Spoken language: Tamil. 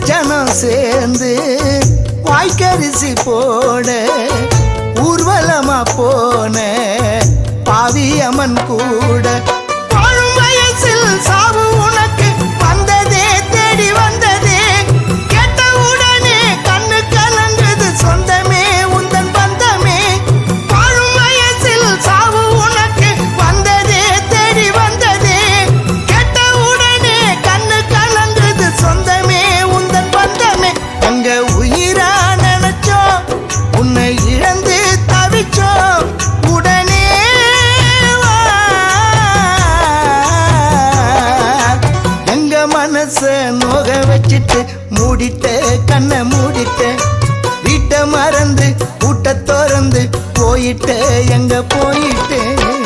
ஜனம் சேர்ந்து வாய்க்கரிசி போட ஊர்வலமா போன பாவியம்மன் கூட வாழும் வயசில் சாவு உனக்கு வந்ததே தேடி வந்ததே கேட்ட உடனே கண்ணு கலங்குது சொந்தமே உந்தன் பந்தமே வாழும் வயசில் சாவு உனக்கு வந்ததே தேடி வந்ததே கேட்ட உடனே கண்ணு கலங்குது சொந்தமே உந்தன் பந்தமே அங்க உயிரா நினைச்சோம் உன்னை இழந்து தவிச்சோம் உடனே எங்க மனச நோக வச்சிட்டு மூடிட்ட கண்ணை மூடிட்ட வீட்டை மறந்து கூட்ட திறந்து போயிட்ட எங்க போயிட்டேன்